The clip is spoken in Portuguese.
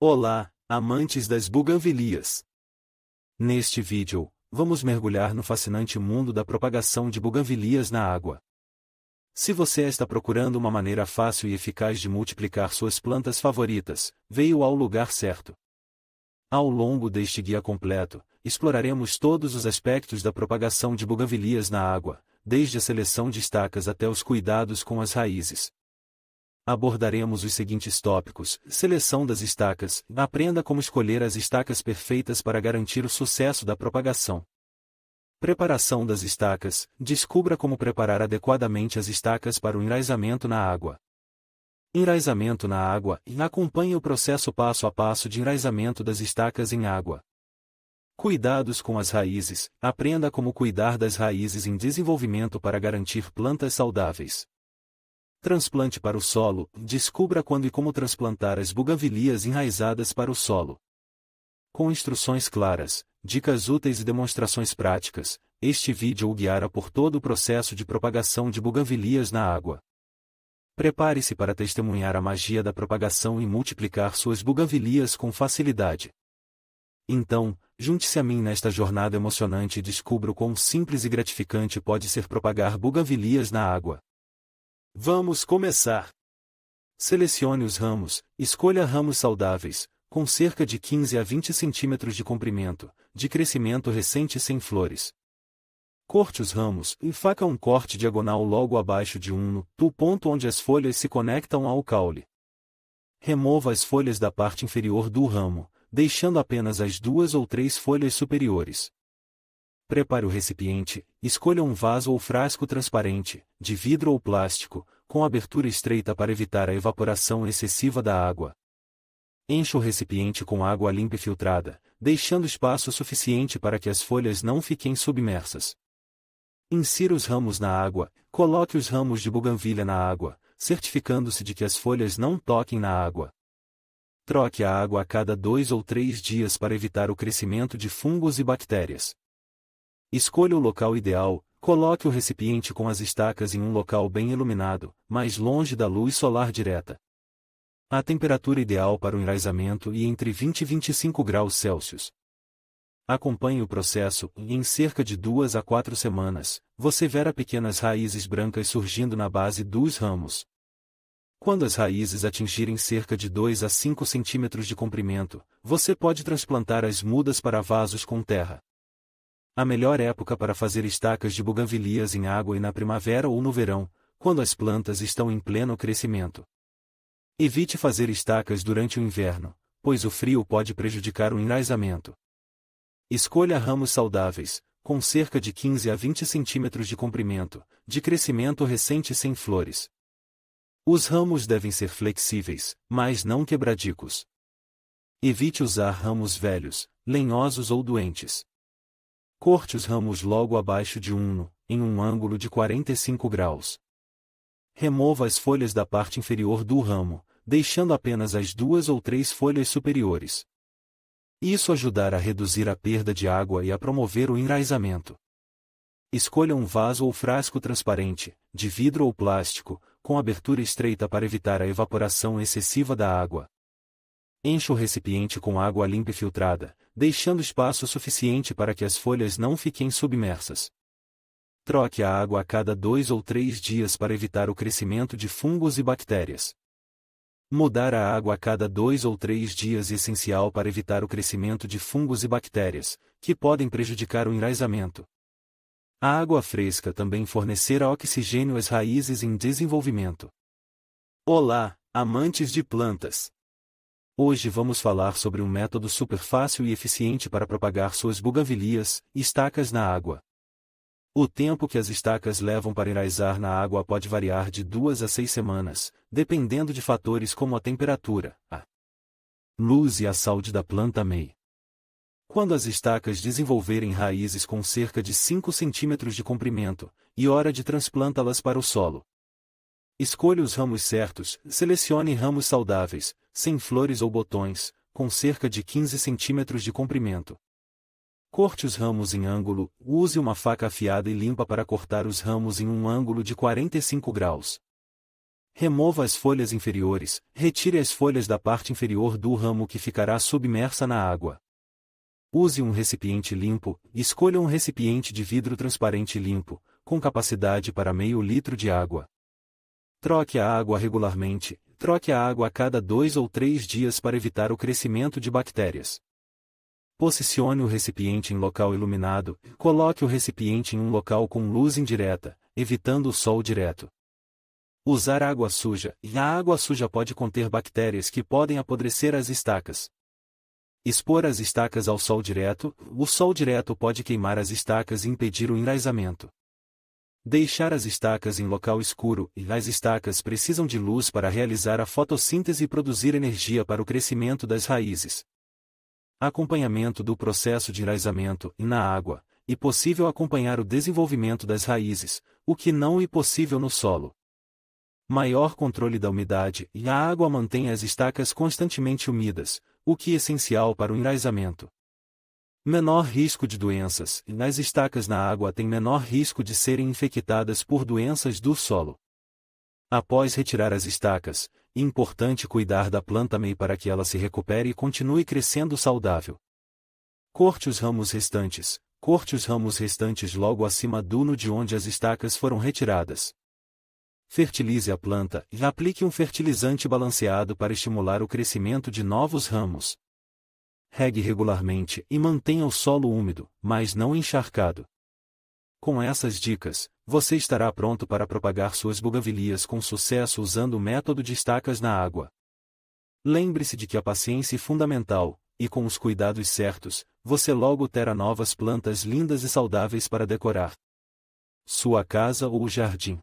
Olá, amantes das buganvílias! Neste vídeo, vamos mergulhar no fascinante mundo da propagação de buganvílias na água. Se você está procurando uma maneira fácil e eficaz de multiplicar suas plantas favoritas, veio ao lugar certo. Ao longo deste guia completo, exploraremos todos os aspectos da propagação de buganvílias na água, desde a seleção de estacas até os cuidados com as raízes. Abordaremos os seguintes tópicos: seleção das estacas, aprenda como escolher as estacas perfeitas para garantir o sucesso da propagação. Preparação das estacas, descubra como preparar adequadamente as estacas para o enraizamento na água. Enraizamento na água, acompanhe o processo passo a passo de enraizamento das estacas em água. Cuidados com as raízes, aprenda como cuidar das raízes em desenvolvimento para garantir plantas saudáveis. Transplante para o solo, descubra quando e como transplantar as buganvílias enraizadas para o solo. Com instruções claras, dicas úteis e demonstrações práticas, este vídeo o guiará por todo o processo de propagação de buganvílias na água. Prepare-se para testemunhar a magia da propagação e multiplicar suas buganvílias com facilidade. Então, junte-se a mim nesta jornada emocionante e descubra o quão simples e gratificante pode ser propagar buganvílias na água. Vamos começar! Selecione os ramos, escolha ramos saudáveis, com cerca de 15 a 20 cm de comprimento, de crescimento recente sem flores. Corte os ramos e faça um corte diagonal logo abaixo de do ponto onde as folhas se conectam ao caule. Remova as folhas da parte inferior do ramo, deixando apenas as 2 ou 3 folhas superiores. Prepare o recipiente, escolha um vaso ou frasco transparente, de vidro ou plástico, com abertura estreita para evitar a evaporação excessiva da água. Encha o recipiente com água limpa e filtrada, deixando espaço suficiente para que as folhas não fiquem submersas. Insira os ramos na água, coloque os ramos de buganvília na água, certificando-se de que as folhas não toquem na água. Troque a água a cada 2 ou 3 dias para evitar o crescimento de fungos e bactérias. Escolha o local ideal, coloque o recipiente com as estacas em um local bem iluminado, mais longe da luz solar direta. A temperatura ideal para o enraizamento é entre 20 e 25 graus Celsius. Acompanhe o processo, e em cerca de 2 a 4 semanas, você verá pequenas raízes brancas surgindo na base dos ramos. Quando as raízes atingirem cerca de 2 a 5 centímetros de comprimento, você pode transplantar as mudas para vasos com terra. A melhor época para fazer estacas de buganvílias em água é na primavera ou no verão, quando as plantas estão em pleno crescimento. Evite fazer estacas durante o inverno, pois o frio pode prejudicar o enraizamento. Escolha ramos saudáveis, com cerca de 15 a 20 centímetros de comprimento, de crescimento recente sem flores. Os ramos devem ser flexíveis, mas não quebradicos. Evite usar ramos velhos, lenhosos ou doentes. Corte os ramos logo abaixo de em um ângulo de 45 graus. Remova as folhas da parte inferior do ramo, deixando apenas as 2 ou 3 folhas superiores. Isso ajudará a reduzir a perda de água e a promover o enraizamento. Escolha um vaso ou frasco transparente, de vidro ou plástico, com abertura estreita para evitar a evaporação excessiva da água. Encha o recipiente com água limpa e filtrada, deixando espaço suficiente para que as folhas não fiquem submersas. Troque a água a cada 2 ou 3 dias para evitar o crescimento de fungos e bactérias. Mudar a água a cada 2 ou 3 dias é essencial para evitar o crescimento de fungos e bactérias, que podem prejudicar o enraizamento. A água fresca também fornecerá oxigênio às raízes em desenvolvimento. Olá, amantes de plantas! Hoje vamos falar sobre um método super fácil e eficiente para propagar suas buganvílias, estacas na água. O tempo que as estacas levam para enraizar na água pode variar de 2 a 6 semanas, dependendo de fatores como a temperatura, a luz e a saúde da planta mãe. Quando as estacas desenvolverem raízes com cerca de 5 centímetros de comprimento, é hora de transplantá-las para o solo. Escolha os ramos certos, selecione ramos saudáveis, sem flores ou botões, com cerca de 15 centímetros de comprimento. Corte os ramos em ângulo, use uma faca afiada e limpa para cortar os ramos em um ângulo de 45 graus. Remova as folhas inferiores, retire as folhas da parte inferior do ramo que ficará submersa na água. Use um recipiente limpo, escolha um recipiente de vidro transparente limpo, com capacidade para meio litro de água. Troque a água regularmente, troque a água a cada 2 ou 3 dias para evitar o crescimento de bactérias. Posicione o recipiente em local iluminado, coloque o recipiente em um local com luz indireta, evitando o sol direto. Usar água suja, e a água suja pode conter bactérias que podem apodrecer as estacas. Expor as estacas ao sol direto, o sol direto pode queimar as estacas e impedir o enraizamento. Deixar as estacas em local escuro, e as estacas precisam de luz para realizar a fotossíntese e produzir energia para o crescimento das raízes. Acompanhamento do processo de enraizamento, e na água, e possível acompanhar o desenvolvimento das raízes, o que não é possível no solo. Maior controle da umidade, e a água mantém as estacas constantemente úmidas, o que é essencial para o enraizamento. Menor risco de doenças, e as estacas na água têm menor risco de serem infectadas por doenças do solo. Após retirar as estacas, é importante cuidar da planta MEI para que ela se recupere e continue crescendo saudável. Corte os ramos restantes logo acima do nó de onde as estacas foram retiradas. Fertilize a planta e aplique um fertilizante balanceado para estimular o crescimento de novos ramos. Regue regularmente e mantenha o solo úmido, mas não encharcado. Com essas dicas, você estará pronto para propagar suas buganvílias com sucesso usando o método de estacas na água. Lembre-se de que a paciência é fundamental, e com os cuidados certos, você logo terá novas plantas lindas e saudáveis para decorar sua casa ou jardim.